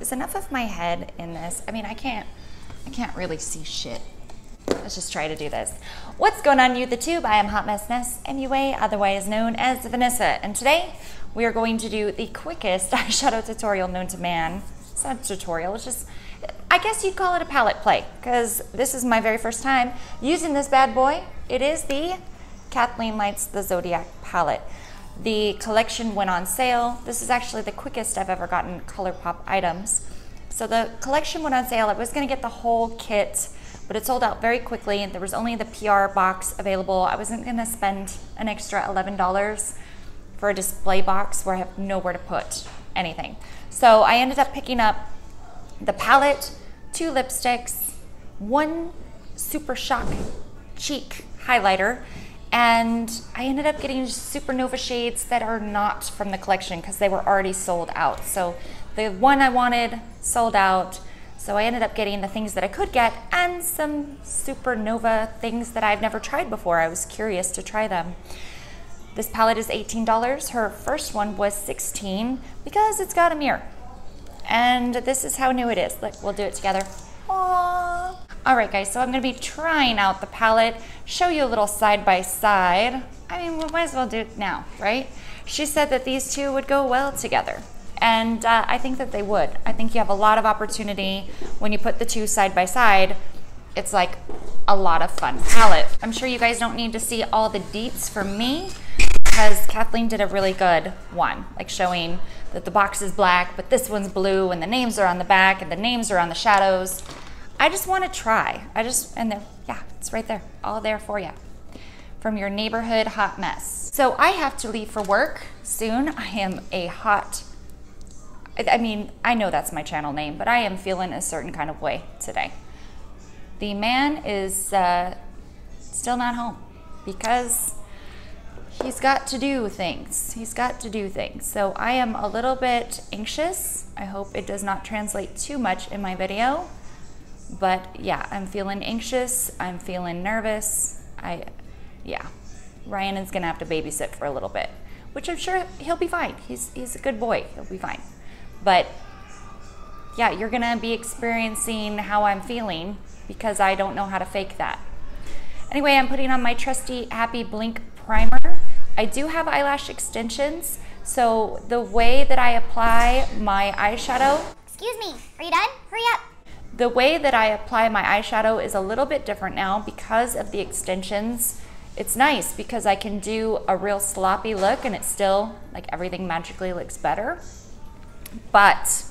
is enough of my head in this? I mean, I can't really see shit. Let's just try to do this. What's going on, YouTube? I am HotMessNess, MUA, otherwise known as Vanessa, and today we are going to do the quickest eyeshadow tutorial known to man. It's not a tutorial, it's just, I guess you'd call it a palette play, because this is my very first time using this bad boy. It is the Kathleen Lights, the Zodiac Palette. The collection went on sale. This is actually the quickest I've ever gotten Colourpop items. So the collection went on sale. I was gonna get the whole kit, but it sold out very quickly. There was only the PR box available. I wasn't gonna spend an extra $11 for a display box where I have nowhere to put anything. So I ended up picking up the palette, 2 lipsticks, 1 Super Shock cheek highlighter, and I ended up getting Supernova shades that are not from the collection because they were already sold out. So the one I wanted sold out, so I ended up getting the things that I could get and some Supernova things that I've never tried before. I was curious to try them. This palette is $18. Her first one was $16 because it's got a mirror. And this is how new it is. Look, we'll do it together. Aww. All right, guys, so I'm gonna be trying out the palette, show you a little side by side. I mean, we might as well do it now, right? She said that these two would go well together. And I think that they would. I think you have a lot of opportunity when you put the two side by side. It's like a lot of fun palette. I'm sure you guys don't need to see all the deets from me because Kathleen did a really good one, like showing that the box is black, but this one's blue and the names are on the back and the names are on the shadows. I just want to try. Yeah, it's right there, all there for you. From your neighborhood hot mess. So I have to leave for work soon. I am I know that's my channel name, but I am feeling a certain kind of way today. The man is still not home because he's got to do things. He's got to do things. So I am a little bit anxious. I hope it does not translate too much in my video. But yeah, I'm feeling anxious. I'm feeling nervous. Yeah, Ryan is gonna have to babysit for a little bit, which I'm sure he'll be fine. He's a good boy, he'll be fine. But yeah, you're gonna be experiencing how I'm feeling because I don't know how to fake that. Anyway, I'm putting on my trusty Happy Blink primer. I do have eyelash extensions, so the way that I apply my eyeshadow... Excuse me, are you done? Hurry up. The way that I apply my eyeshadow is a little bit different now because of the extensions. It's nice because I can do a real sloppy look and it's still, like, everything magically looks better. But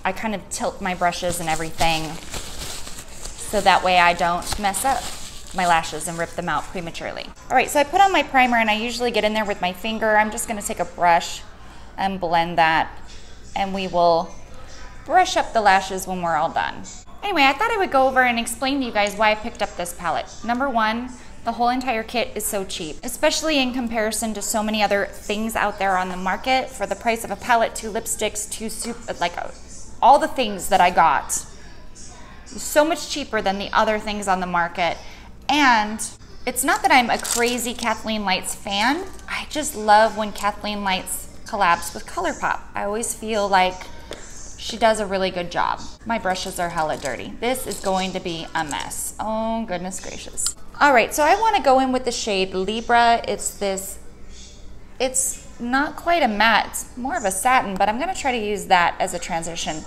I kind of tilt my brushes and everything so that way I don't mess up my lashes and rip them out prematurely. All right, so I put on my primer and I usually get in there with my finger. I'm just gonna take a brush and blend that, and we will brush up the lashes when we're all done. Anyway, I thought I would go over and explain to you guys why I picked up this palette. Number one, the whole entire kit is so cheap, especially in comparison to so many other things out there on the market. For the price of a palette, 2 lipsticks, 2 all the things that I got, so much cheaper than the other things on the market. And it's not that I'm a crazy Kathleen Lights fan. I just love when Kathleen Lights collabs with Colourpop. I always feel like she does a really good job. My brushes are hella dirty. This is going to be a mess. Oh, goodness gracious. All right, so I want to go in with the shade Libra. It's not quite a matte, it's more of a satin, but I'm gonna try to use that as a transition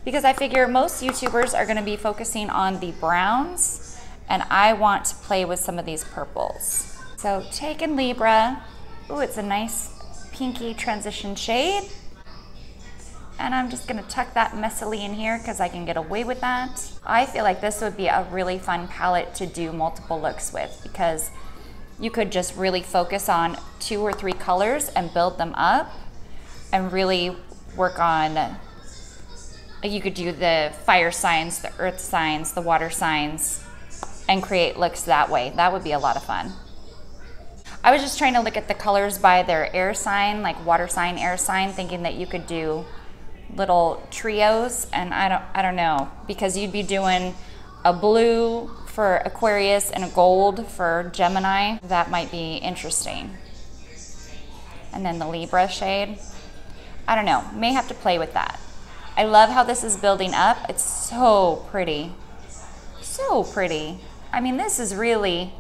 because I figure most YouTubers are gonna be focusing on the browns and I want to play with some of these purples. So taking Libra, ooh, it's a nice pinky transition shade. And I'm just gonna tuck that messily in here because I can get away with that. I feel like this would be a really fun palette to do multiple looks with because you could just really focus on 2 or 3 colors and build them up and really work on, you could do the fire signs, the earth signs, the water signs, and create looks that way. That would be a lot of fun. I was just trying to look at the colors by their air sign, like water sign, air sign, thinking that you could do little trios, and I don't know, because you'd be doing a blue for Aquarius and a gold for Gemini. That might be interesting. And then the Libra shade. I don't know, may have to play with that. I love how this is building up. It's so pretty. So pretty. I mean, this is really,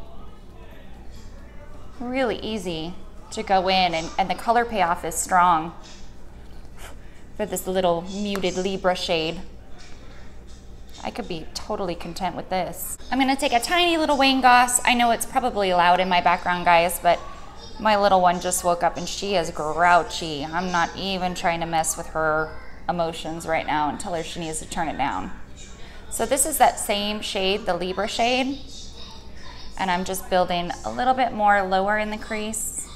really easy to go in, and the color payoff is strong for this little muted Libra shade. I could be totally content with this. I'm gonna take a tiny little Wayne Goss. I know it's probably loud in my background, guys, but my little one just woke up and she is grouchy. I'm not even trying to mess with her emotions right now and tell her she needs to turn it down. So this is that same shade, the Libra shade, and I'm just building a little bit more lower in the crease.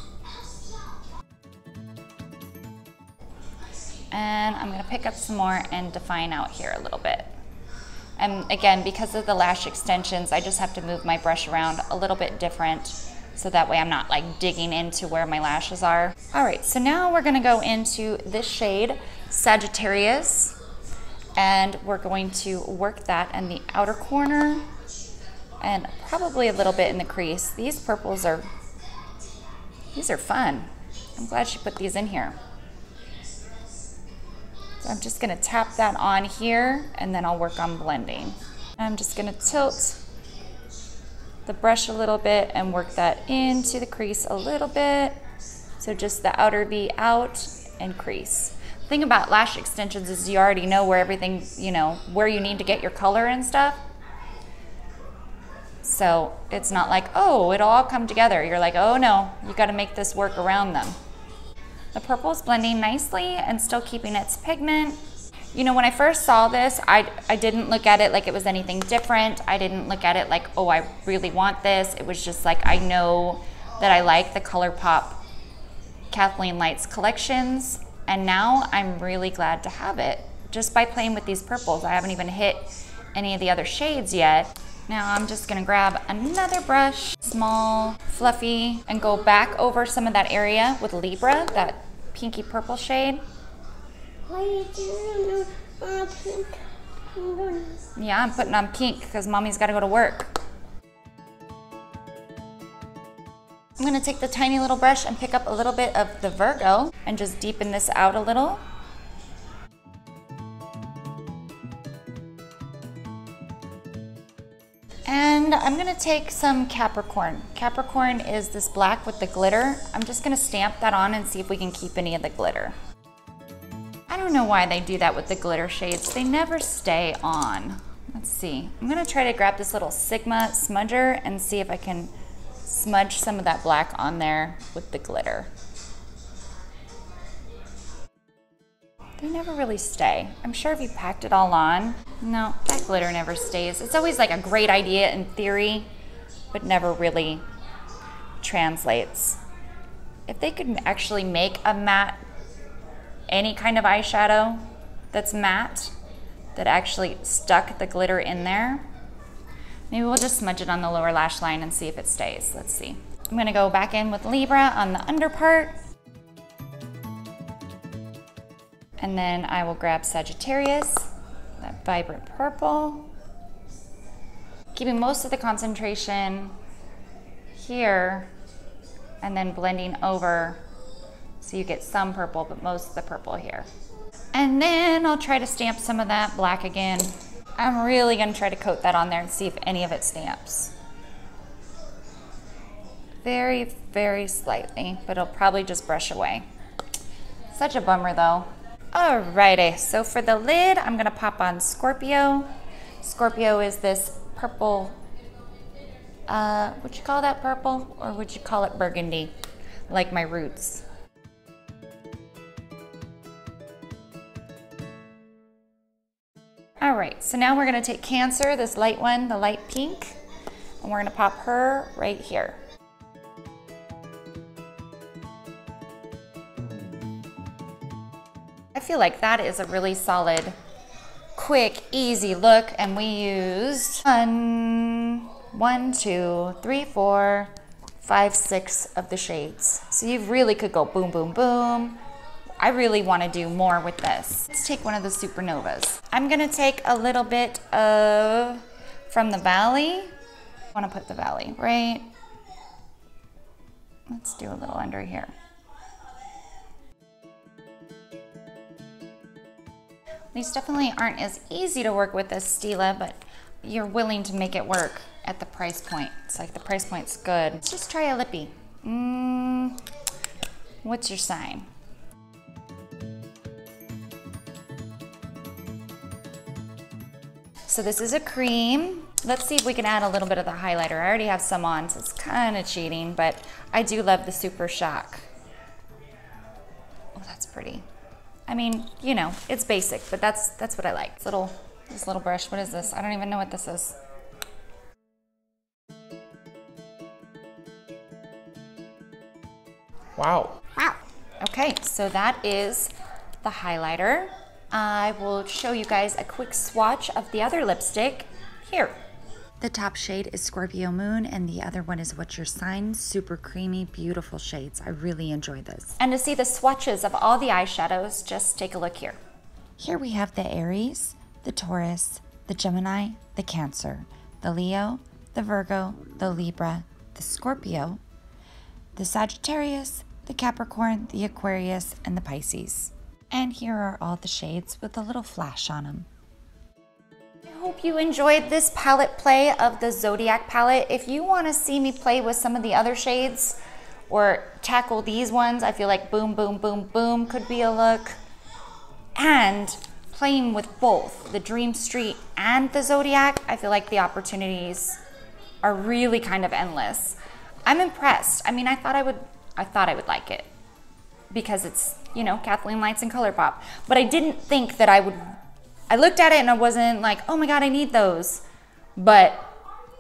And I'm gonna pick up some more and define out here a little bit. And again, because of the lash extensions, I just have to move my brush around a little bit different so that way I'm not like digging into where my lashes are. All right, so now we're gonna go into this shade, Sagittarius, and we're going to work that in the outer corner and probably a little bit in the crease. These purples are, these are fun. I'm glad she put these in here. So I'm just gonna tap that on here and then I'll work on blending. I'm just gonna tilt the brush a little bit and work that into the crease a little bit. So just the outer V out and crease. The thing about lash extensions is you already know where everything, you know, where you need to get your color and stuff. So it's not like, oh, it'll all come together. You're like, oh no, you gotta make this work around them. The purple is blending nicely and still keeping its pigment. You know, when I first saw this, I didn't look at it like it was anything different. I didn't look at it like, oh, I really want this. It was just like, I know that I like the Colourpop Kathleen Lights collections, and now I'm really glad to have it just by playing with these purples. I haven't even hit any of the other shades yet. Now I'm just gonna grab another brush, small, fluffy, and go back over some of that area with Libra, that pinky purple shade. Why are you doing pink? Yeah, I'm putting on pink because mommy's gotta go to work. I'm gonna take the tiny little brush and pick up a little bit of the Virgo and just deepen this out a little. And I'm gonna take some Capricorn. Capricorn is this black with the glitter. I'm just gonna stamp that on and see if we can keep any of the glitter. I don't know why they do that with the glitter shades. They never stay on. Let's see. I'm gonna try to grab this little Sigma smudger and see if I can smudge some of that black on there with the glitter. They never really stay. I'm sure if you packed it all on, no, that glitter never stays. It's always like a great idea in theory, but never really translates. If they could actually make a matte, any kind of eyeshadow that's matte, that actually stuck the glitter in there, maybe we'll just smudge it on the lower lash line and see if it stays. Let's see. I'm gonna go back in with Libra on the under part. And then I will grab Sagittarius, that vibrant purple. Keeping most of the concentration here and then blending over so you get some purple, but most of the purple here. And then I'll try to stamp some of that black again. I'm really gonna try to coat that on there and see if any of it stamps. Very, very slightly, but it'll probably just brush away. Such a bummer though. Alrighty, so for the lid, I'm gonna pop on Scorpio. Scorpio is this purple, would you call that purple? Or would you call it burgundy, like my roots? All right, so now we're gonna take Cancer, this light one, the light pink, and we're gonna pop her right here. I feel like that is a really solid, quick, easy look, and we used 1, 2, 3, 4, 5, 6 of the shades. So you really could go boom, boom, boom. I really want to do more with this. Let's take one of the supernovas. I'm gonna take a little bit of From the Valley. I want to put the Valley right. Let's do a little under here. These definitely aren't as easy to work with as Stila, but you're willing to make it work at the price point. It's like the price point's good. Let's just try a lippy. What's your sign? So this is a cream. Let's see if we can add a little bit of the highlighter. I already have some on, so it's kind of cheating, but I do love the Super Shock. Oh, that's pretty. I mean, you know, it's basic, but that's what I like. This little brush, what is this? I don't even know what this is. Wow. Wow. Okay, so that is the highlighter. I will show you guys a quick swatch of the other lipstick here. The top shade is Scorpio Moon and the other one is What's Your Sign. Super creamy, beautiful shades. I really enjoy this. And to see the swatches of all the eyeshadows, just take a look here. Here we have the Aries, the Taurus, the Gemini, the Cancer, the Leo, the Virgo, the Libra, the Scorpio, the Sagittarius, the Capricorn, the Aquarius, and the Pisces. And here are all the shades with a little flash on them. I hope you enjoyed this palette play of the Zodiac palette. If you want to see me play with some of the other shades or tackle these ones, I feel like Boom, Boom, Boom, Boom could be a look. And playing with both the Dream Street and the Zodiac, I feel like the opportunities are really kind of endless. I'm impressed. I mean, I thought I would like it because it's, you know, Kathleen Lights and Colourpop. But I didn't think that I would. I looked at it and I wasn't like, oh my God, I need those. But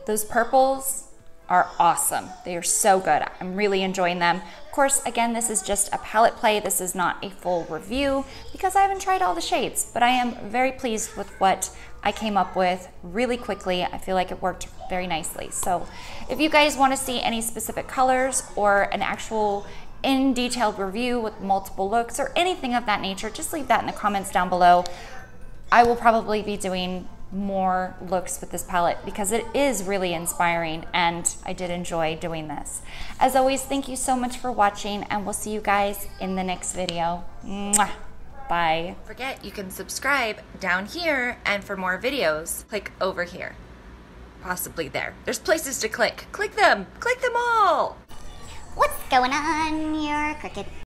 those purples are awesome. They are so good. I'm really enjoying them. Of course, again, this is just a palette play. This is not a full review because I haven't tried all the shades, but I am very pleased with what I came up with really quickly. I feel like it worked very nicely. So if you guys want to see any specific colors or an actual in-detailed review with multiple looks or anything of that nature, just leave that in the comments down below. I will probably be doing more looks with this palette because it is really inspiring and I did enjoy doing this. As always, thank you so much for watching and we'll see you guys in the next video. Mwah. Bye. Don't forget, you can subscribe down here and for more videos, click over here. Possibly there. There's places to click. Click them all. What's going on? You're crooked.